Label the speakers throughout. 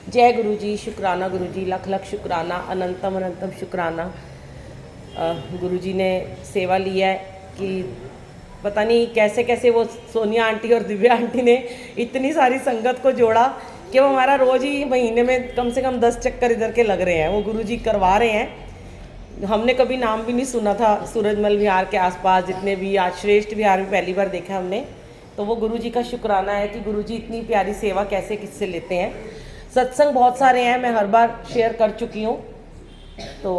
Speaker 1: जय गुरु जी, शुक्राना गुरु जी, लख लख शुक्राना, अनंतम अनंतम शुक्राना। गुरु जी ने सेवा लिया है कि पता नहीं कैसे कैसे वो सोनिया आंटी और दिव्या आंटी ने इतनी सारी संगत को जोड़ा कि वो हमारा रोज़ ही महीने में कम से कम 10 चक्कर इधर के लग रहे हैं। वो गुरु जी करवा रहे हैं। हमने कभी नाम भी नहीं सुना था सूरजमल विहार के आसपास जितने भी, आज श्रेष्ठ विहार में पहली बार देखा हमने। तो वो गुरु जी का शुक्राना है कि गुरु जी इतनी प्यारी सेवा कैसे किससे लेते हैं। सत्संग बहुत सारे हैं, मैं हर बार शेयर कर चुकी हूँ, तो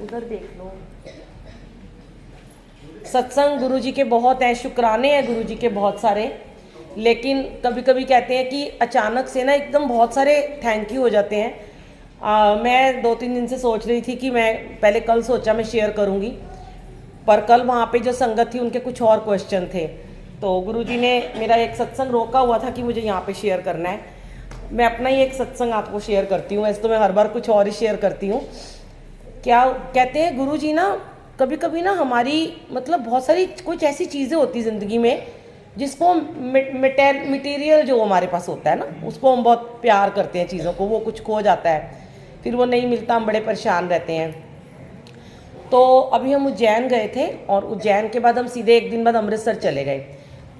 Speaker 1: उधर देख लो। सत्संग गुरु जी के बहुत हैं, शुक्राने हैं गुरु जी के बहुत सारे, लेकिन कभी कभी कहते हैं कि अचानक से ना एकदम बहुत सारे थैंक यू हो जाते हैं। मैं 2-3 दिन से सोच रही थी कि मैं पहले कल सोचा मैं शेयर करूँगी, पर कल वहाँ पे जो संगत थी उनके कुछ और क्वेश्चन थे, तो गुरु जी ने मेरा एक सत्संग रोका हुआ था कि मुझे यहाँ पे शेयर करना है। मैं अपना ही एक सत्संग आपको शेयर करती हूँ, वैसे तो मैं हर बार कुछ और ही शेयर करती हूँ। क्या कहते हैं गुरु जी ना, कभी कभी ना हमारी मतलब बहुत सारी कुछ ऐसी चीज़ें होती ज़िंदगी में जिसको मटेरियल जो हमारे पास होता है ना, उसको हम बहुत प्यार करते हैं चीज़ों को, वो कुछ खो जाता है, फिर वो नहीं मिलता, हम बड़े परेशान रहते हैं। तो अभी हम उज्जैन गए थे और उज्जैन के बाद हम सीधे एक दिन बाद अमृतसर चले गए।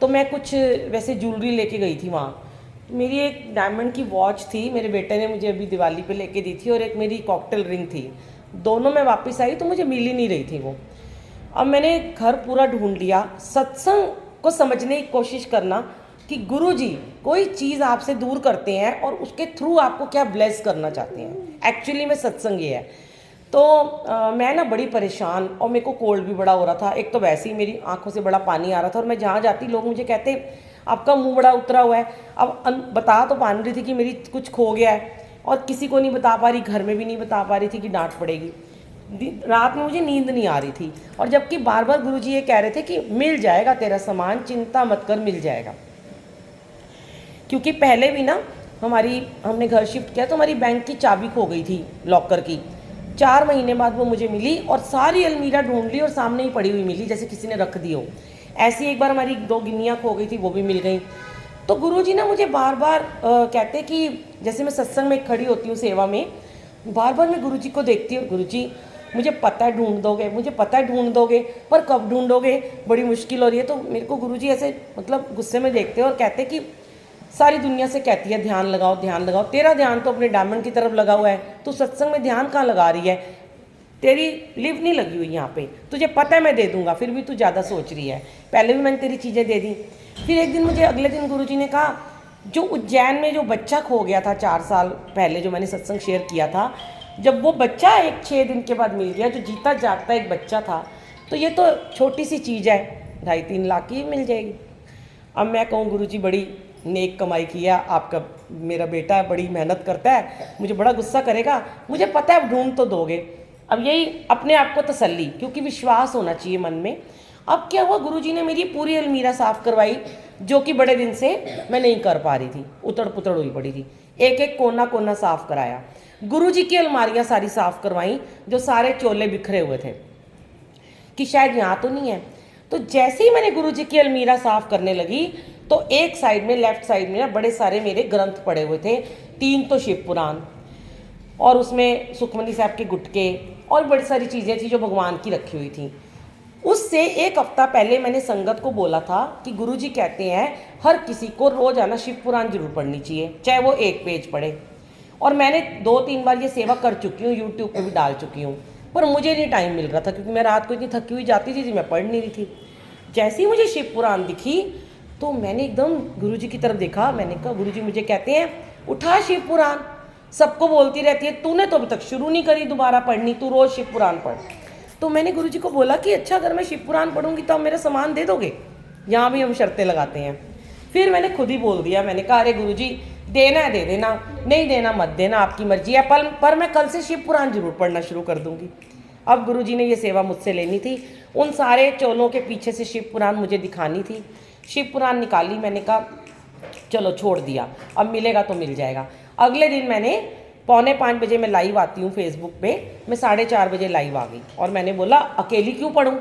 Speaker 1: तो मैं कुछ वैसे ज्वेलरी लेके गई थी वहाँ। मेरी एक डायमंड की वॉच थी, मेरे बेटे ने मुझे अभी दिवाली पे लेके दी थी, और एक मेरी कॉकटेल रिंग थी। दोनों में वापस आई तो मुझे मिल ही नहीं रही थी वो। अब मैंने घर पूरा ढूंढ लिया। सत्संग को समझने की कोशिश करना कि गुरु जी कोई चीज़ आपसे दूर करते हैं और उसके थ्रू आपको क्या ब्लेस करना चाहते हैं, एक्चुअली में सत्संग ये है। तो मैं ना बड़ी परेशान, और मेरे को कोल्ड भी बड़ा हो रहा था। एक तो वैसे ही मेरी आंखों से बड़ा पानी आ रहा था, और मैं जहाँ जाती लोग मुझे कहते आपका मुंह बड़ा उतरा हुआ है। अब बता तो पा रही थी कि मेरी कुछ खो गया है, और किसी को नहीं बता पा रही, घर में भी नहीं बता पा रही थी कि डांट पड़ेगी। रात में मुझे नींद नहीं आ रही थी, और जबकि बार बार गुरुजी ये कह रहे थे कि मिल जाएगा तेरा सामान, चिंता मत कर, मिल जाएगा। क्योंकि पहले भी ना हमने घर शिफ्ट किया तो हमारी बैंक की चाबी खो गई थी लॉकर की। 4 महीने बाद वो मुझे मिली, और सारी अलमीरा ढूंढ ली और सामने ही पड़ी हुई मिली, जैसे किसी ने रख दी हो। ऐसी एक बार हमारी 2 गिन्नियाँ खो गई थी, वो भी मिल गई। तो गुरुजी ना मुझे बार बार कहते कि जैसे मैं सत्संग में खड़ी होती हूँ सेवा में, बार बार मैं गुरुजी को देखती हूँ, गुरुजी मुझे पता है ढूंढ दोगे, मुझे पता है ढूंढ दोगे, पर कब ढूंढोगे, बड़ी मुश्किल हो रही है। तो मेरे को गुरुजी ऐसे मतलब गुस्से में देखते हैं और कहते कि सारी दुनिया से कहती है ध्यान लगाओ ध्यान लगाओ, तेरा ध्यान तो अपने डायमंड की तरफ लगा हुआ है, तू सत्संग में ध्यान कहाँ लगा रही है, तेरी लिव नहीं लगी हुई यहाँ पे, तुझे पता है मैं दे दूंगा, फिर भी तू ज़्यादा सोच रही है, पहले भी मैंने तेरी चीज़ें दे दी। फिर एक दिन मुझे अगले दिन गुरुजी ने कहा, जो उज्जैन में जो बच्चा खो गया था 4 साल पहले, जो मैंने सत्संग शेयर किया था, जब वो बच्चा 6 दिन के बाद मिल गया, जो जीता जागता एक बच्चा था, तो ये तो छोटी सी चीज़ है, 2.5-3 लाख की मिल जाएगी। अब मैं कहूँ गुरुजी बड़ी नेक कमाई किया आपका, मेरा बेटा बड़ी मेहनत करता है, मुझे बड़ा गुस्सा करेगा, मुझे पता है ढूंढ तो दोगे। अब यही अपने आप को तसल्ली, क्योंकि विश्वास होना चाहिए मन में। अब क्या हुआ, गुरुजी ने मेरी पूरी अलमीरा साफ़ करवाई, जो कि बड़े दिन से मैं नहीं कर पा रही थी, उतड़ पुतड़ हुई पड़ी थी। एक एक कोना कोना साफ़ कराया। गुरुजी की अलमारियाँ सारी साफ़ करवाई, जो सारे चोले बिखरे हुए थे कि शायद यहाँ तो नहीं है। तो जैसे ही मैंने गुरुजी की अलमीरा साफ़ करने लगी, तो एक साइड में, लेफ्ट साइड में ना बड़े सारे मेरे ग्रंथ पड़े हुए थे। 3 तो शिव पुराण, और उसमें सुखमनी साहब के गुटके और बड़ी सारी चीज़ें थी जो भगवान की रखी हुई थी। उससे 1 हफ्ता पहले मैंने संगत को बोला था कि गुरुजी कहते हैं हर किसी को रोज़ आना शिव पुराण जरूर पढ़नी चाहिए, चाहे वो 1 पेज पढ़े। और मैंने 2-3 बार ये सेवा कर चुकी हूँ, यूट्यूब पर भी डाल चुकी हूँ, पर मुझे नहीं टाइम मिल रहा था, क्योंकि मैं रात को इतनी थकी हुई जाती थी, मैं पढ़ नहीं रही थी। जैसे ही मुझे शिव पुराण दिखी, तो मैंने एकदम गुरुजी की तरफ देखा। मैंने कहा गुरुजी मुझे कहते हैं उठा शिव पुराण, सबको बोलती रहती है, तूने तो अभी तक शुरू नहीं करी दोबारा पढ़नी, तू रोज़ शिव पुराण पढ़। तो मैंने गुरुजी को बोला कि अच्छा, अगर मैं शिव पुराण पढ़ूंगी तो आप मेरा सामान दे दोगे? यहाँ भी हम शर्तें लगाते हैं। फिर मैंने खुद ही बोल दिया, मैंने कहा अरे गुरुजी देना है दे देना, नहीं देना मत देना, आपकी मर्जी है, पर मैं कल से शिव पुराण जरूर पढ़ना शुरू कर दूंगी। अब गुरुजी ने ये सेवा मुझसे लेनी थी, उन सारे चोलों के पीछे से शिव पुराण मुझे दिखानी थी। शिव पुराण निकाली, मैंने कहा चलो छोड़ दिया, अब मिलेगा तो मिल जाएगा। अगले दिन मैंने 4:45 बजे मैं लाइव आती हूँ फेसबुक पे, मैं 4:30 बजे लाइव आ गई, और मैंने बोला अकेली क्यों पढ़ूँ,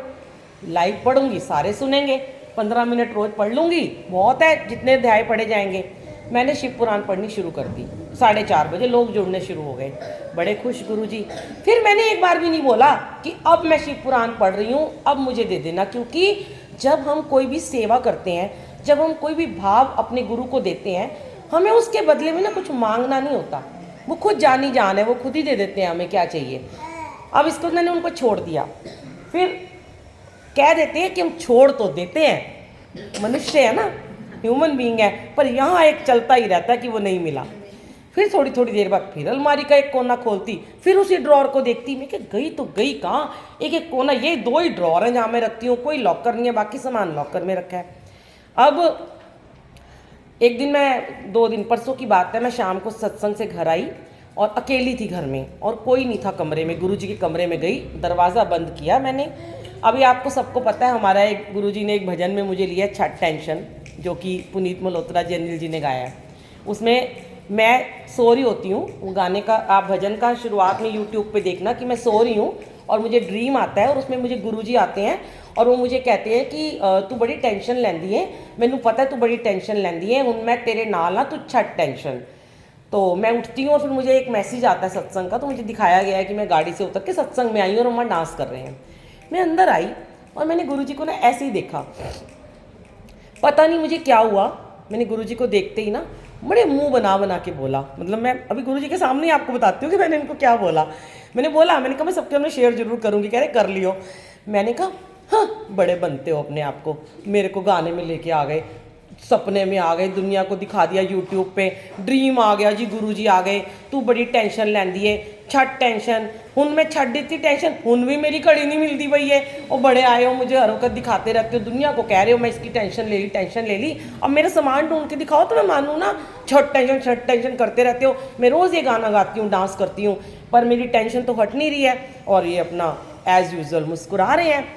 Speaker 1: लाइव पढ़ूंगी सारे सुनेंगे, 15 मिनट रोज़ पढ़ लूँगी, बहुत है जितने अध्याय पढ़े जाएंगे। मैंने शिव पुराण पढ़नी शुरू कर दी। 4:30 बजे लोग जुड़ने शुरू हो गए, बड़े खुश गुरुजी। फिर मैंने एक बार भी नहीं बोला कि अब मैं शिव पुराण पढ़ रही हूँ, अब मुझे दे देना, क्योंकि जब हम कोई भी सेवा करते हैं, जब हम कोई भी भाव अपने गुरु को देते हैं, हमें उसके बदले में ना कुछ मांगना नहीं होता, वो खुद जानी जान है, वो खुद ही दे देते हैं हमें क्या चाहिए। अब इसको मैंने उनको छोड़ दिया। फिर कह देते हैं कि हम छोड़ तो देते हैं, मनुष्य है ना, ह्यूमन बीइंग है, पर यहाँ एक चलता ही रहता है कि वो नहीं मिला। फिर थोड़ी थोड़ी देर बाद फिर अलमारी का एक कोना खोलती, फिर उसी ड्रॉर को देखती, मैं कि गई तो गई कहाँ, एक एक कोना, ये 2 ही ड्रॉर हैं जहाँ मैं रखती हूँ, कोई लॉकर नहीं है, बाकी सामान लॉकर में रखा है। अब एक दिन मैं 2 दिन परसों की बात है, मैं शाम को सत्संग से घर आई और अकेली थी घर में और कोई नहीं था कमरे में। गुरुजी के कमरे में गई, दरवाज़ा बंद किया मैंने। अभी आपको सबको पता है, हमारा एक गुरुजी ने एक भजन में मुझे लिया छठ टेंशन, जो कि पुनीत मल्होत्रा जी, अनिल जी ने गाया है। उसमें मैं सो रही होती हूँ, वो गाने का आप भजन का शुरुआत में यूट्यूब पे देखना कि मैं सो रही हूँ और मुझे ड्रीम आता है और उसमें मुझे गुरुजी आते हैं और वो मुझे कहते हैं कि तू बड़ी टेंशन लैंदी है, मैनू पता है तू बड़ी टेंशन लैंदी है, हुण मैं तेरे नाल हाँ, तू छट टेंशन। तो मैं उठती हूँ और फिर मुझे एक मैसेज आता है सत्संग का, तो मुझे दिखाया गया है कि मैं गाड़ी से उतर के सत्संग में आई और वहाँ डांस कर रहे हैं। मैं अंदर आई और मैंने गुरुजी को ना ऐसे ही देखा, पता नहीं मुझे क्या हुआ, मैंने गुरुजी को देखते ही ना बड़े मुंह बना बना के बोला। मतलब मैं अभी गुरुजी के सामने ही आपको बताती हूँ कि मैंने इनको क्या बोला। मैंने कहा मैं सबके सामने शेयर जरूर करूँगी। कह रहे कर लियो। मैंने कहा हाँ, बड़े बनते हो अपने आप को, मेरे को गाने में लेके आ गए, सपने में आ गए, दुनिया को दिखा दिया यूट्यूब पे, ड्रीम आ गया जी, गुरुजी आ गए, तू बड़ी टेंशन लैंदी है, छट टेंशन, हुन मैं छट दी टेंशन, हुन भी मेरी घड़ी नहीं मिलती पई है, और बड़े आए हो मुझे हर वक्त दिखाते रहते हो, दुनिया को कह रहे हो मैं इसकी टेंशन ले ली, अब मेरा सामान ढूंढ के दिखाओ तो मैं मानूँ ना, छट टेंशन करते रहते हो। मैं रोज़ ये गाना गाती हूँ, डांस करती हूँ, पर मेरी टेंशन तो हट नहीं रही है, और ये अपना एज़ यूजुअल मुस्कुरा रहे हैं।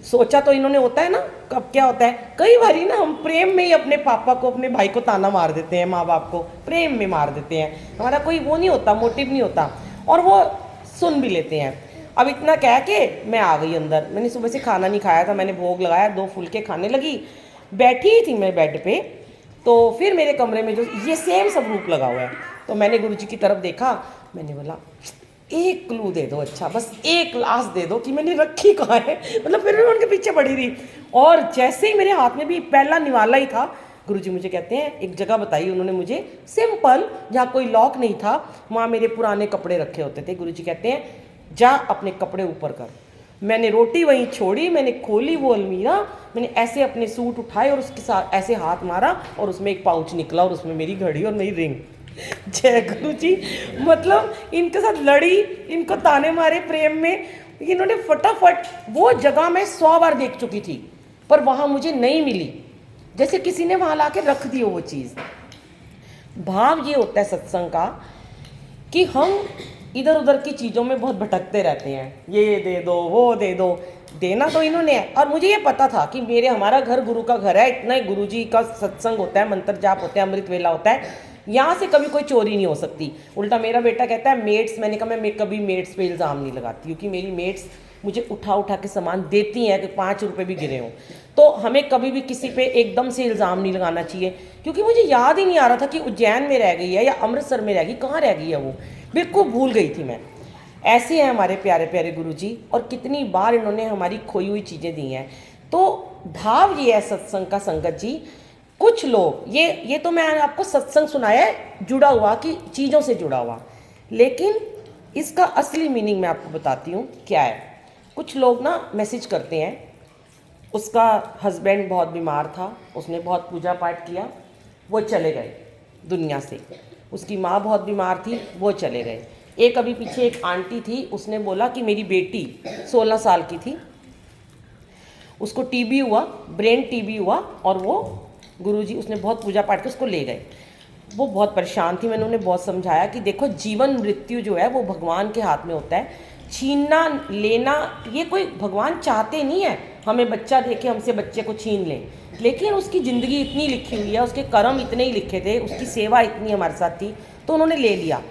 Speaker 1: सोचा तो इन्होंने होता है ना, कब क्या होता है, कई बार ना हम प्रेम में ही अपने पापा को, अपने भाई को ताना मार देते हैं, माँ बाप को प्रेम में मार देते हैं, हमारा कोई वो नहीं होता, मोटिव नहीं होता, और वो सुन भी लेते हैं। अब इतना कह के मैं आ गई अंदर। मैंने सुबह से खाना नहीं खाया था, मैंने भोग लगाया, 2 फुलके खाने लगी, बैठी ही थी मैं बेड पे, तो फिर मेरे कमरे में जो ये सेम स्वरूप लगा हुआ है, तो मैंने गुरुजी की तरफ देखा, मैंने बोला एक क्लू दे दो, अच्छा बस एक क्लास दे दो कि मैंने रखी कहाँ है। मतलब फिर भी उनके पीछे पड़ी रही, और जैसे ही मेरे हाथ में भी पहला निवाला ही था, गुरुजी मुझे कहते हैं एक जगह बताई उन्होंने मुझे, सिंपल, जहाँ कोई लॉक नहीं था, वहाँ मेरे पुराने कपड़े रखे होते थे। गुरुजी कहते हैं जा अपने कपड़े ऊपर कर। मैंने रोटी वहीं छोड़ी, मैंने खोली वो अलमीरा, मैंने ऐसे अपने सूट उठाए और उसके साथ ऐसे हाथ मारा और उसमें एक पाउच निकला और उसमें मेरी घड़ी और मेरी रिंग। जय गुरु जी। मतलब इनके साथ लड़ी, इनको ताने मारे प्रेम में, इन्होंने फटाफट, वो जगह मैं 100 बार देख चुकी थी पर वहाँ मुझे नहीं मिली, जैसे किसी ने वहाँ ला के रख दी हो वो चीज़। भाव ये होता है सत्संग का कि हम इधर उधर की चीज़ों में बहुत भटकते रहते हैं, ये दे दो वो दे दो, देना तो इन्होंने है। और मुझे ये पता था कि हमारा घर गुरु का घर है, इतना ही गुरु जी का सत्संग होता है, मंत्र जाप होता है, अमृत वेला होता है, यहाँ से कभी कोई चोरी नहीं हो सकती। उल्टा मेरा बेटा कहता है मेट्स, मैंने कहा मैं कभी मेट्स पे इल्ज़ाम नहीं लगाती, क्योंकि मेरी मेट्स मुझे उठा उठा के सामान देती हैं कि 5 रुपए भी गिरे हों, तो हमें कभी भी किसी पे एकदम से इल्ज़ाम नहीं लगाना चाहिए। क्योंकि मुझे याद ही नहीं आ रहा था कि उज्जैन में रह गई है या अमृतसर में रह गई, कहाँ रह गई है वो, बिल्कुल भूल गई थी मैं। ऐसे हैं हमारे प्यारे प्यारे गुरुजी, और कितनी बार इन्होंने हमारी खोई हुई चीज़ें दी हैं। तो भाव ये है सत्संग का संगत जी। कुछ लोग ये तो मैं आपको सत्संग सुनाया है जुड़ा हुआ कि चीज़ों से जुड़ा हुआ, लेकिन इसका असली मीनिंग मैं आपको बताती हूँ क्या है। कुछ लोग ना मैसेज करते हैं, उसका हस्बैंड बहुत बीमार था, उसने बहुत पूजा पाठ किया, वो चले गए दुनिया से, उसकी माँ बहुत बीमार थी, वो चले गए। एक अभी पीछे एक आंटी थी, उसने बोला कि मेरी बेटी 16 साल की थी, उसको टीबी हुआ, ब्रेन टीबी हुआ, और वो गुरुजी, उसने बहुत पूजा पाठ के उसको ले गए। वो बहुत परेशान थी, मैंने उन्हें बहुत समझाया कि देखो जीवन मृत्यु जो है वो भगवान के हाथ में होता है, छीनना लेना ये कोई भगवान चाहते नहीं है हमें बच्चा देके हमसे बच्चे को छीन लें, लेकिन उसकी ज़िंदगी इतनी लिखी हुई है, उसके कर्म इतने ही लिखे थे, उसकी सेवा इतनी हमारे साथ थी, तो उन्होंने ले लिया।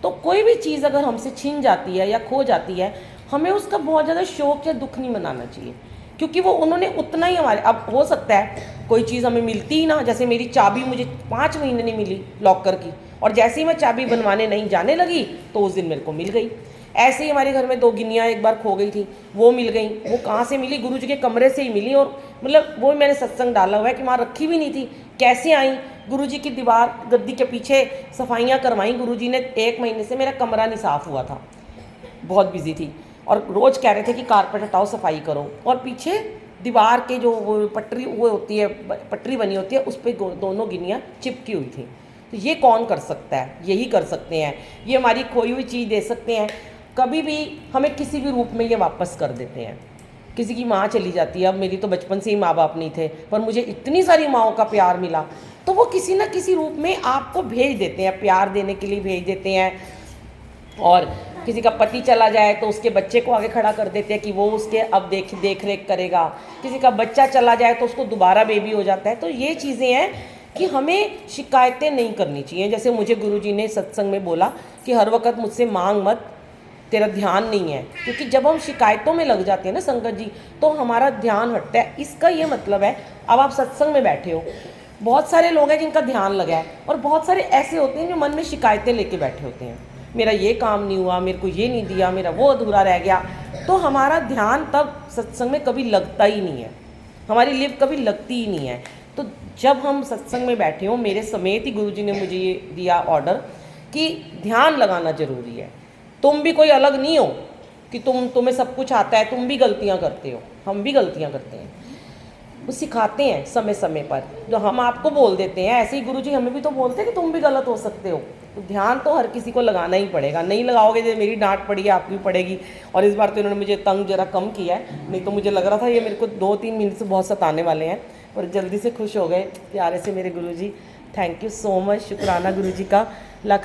Speaker 1: तो कोई भी चीज़ अगर हमसे छीन जाती है या खो जाती है, हमें उसका बहुत ज़्यादा शौक या दुख नहीं मनाना चाहिए। क्योंकि वो उन्होंने उतना ही हमारे, अब हो सकता है कोई चीज़ हमें मिलती ही ना, जैसे मेरी चाबी मुझे 5 महीने नहीं मिली लॉकर की, और जैसे ही मैं चाबी बनवाने नहीं जाने लगी तो उस दिन मेरे को मिल गई। ऐसे ही हमारे घर में 2 गिन्नियाँ एक बार खो गई थी, वो मिल गई। वो कहाँ से मिली? गुरुजी के कमरे से ही मिली, और मतलब वो मैंने सत्संग डाला हुआ है कि वहाँ रखी भी नहीं थी, कैसे आई? गुरुजी की दीवार गद्दी के पीछे सफाइयाँ करवाई गुरुजी ने। 1 महीने से मेरा कमरा नहीं साफ़ हुआ था, बहुत बिजी थी, और रोज़ कह रहे थे कि कारपेट हटाओ, सफाई करो, और पीछे दीवार के जो वो पटरी वो होती है, पटरी बनी होती है, उस पर दोनों गिनियाँ चिपकी हुई थी। तो ये कौन कर सकता है? यही कर सकते हैं। ये हमारी खोई हुई चीज़ दे सकते हैं, कभी भी हमें किसी भी रूप में ये वापस कर देते हैं। किसी की माँ चली जाती है, अब मेरी तो बचपन से ही माँ बाप नहीं थे, पर मुझे इतनी सारी माँओं का प्यार मिला, तो वो किसी ना किसी रूप में आपको भेज देते हैं, प्यार देने के लिए भेज देते हैं। और किसी का पति चला जाए तो उसके बच्चे को आगे खड़ा कर देते हैं कि वो उसके अब देख रेख करेगा। किसी का बच्चा चला जाए तो उसको दोबारा बेबी हो जाता है। तो ये चीज़ें हैं कि हमें शिकायतें नहीं करनी चाहिए। जैसे मुझे गुरुजी ने सत्संग में बोला कि हर वक्त मुझसे मांग मत, तेरा ध्यान नहीं है, क्योंकि जब हम शिकायतों में लग जाते हैं ना संगत जी, तो हमारा ध्यान हटता है। इसका ये मतलब है, अब आप सत्संग में बैठे हो, बहुत सारे लोग हैं जिनका ध्यान लगा है, और बहुत सारे ऐसे होते हैं जो मन में शिकायतें लेके बैठे होते हैं, मेरा ये काम नहीं हुआ, मेरे को ये नहीं दिया, मेरा वो अधूरा रह गया। तो हमारा ध्यान तब सत्संग में कभी लगता ही नहीं है, हमारी लिव कभी लगती ही नहीं है। तो जब हम सत्संग में बैठे हो, मेरे समेत ही गुरुजी ने मुझे ये दिया ऑर्डर कि ध्यान लगाना ज़रूरी है। तुम भी कोई अलग नहीं हो कि तुम्हें सब कुछ आता है, तुम भी गलतियाँ करते हो, हम भी गलतियाँ करते हैं। वो सिखाते हैं समय समय पर, जो हम आपको बोल देते हैं, ऐसे ही गुरुजी हमें भी तो बोलते हैं कि तुम भी गलत हो सकते हो। तो ध्यान तो हर किसी को लगाना ही पड़ेगा, नहीं लगाओगे तो मेरी डांट पड़ी है, आपकी भी पड़ेगी। और इस बार तो इन्होंने मुझे तंग जरा कम किया है, नहीं तो मुझे लग रहा था ये मेरे को 2-3 महीने से बहुत सताने वाले हैं, और जल्दी से खुश हो गए प्यारे से मेरे गुरुजी। थैंक यू सो मच, शुक्राना गुरुजी का, लाख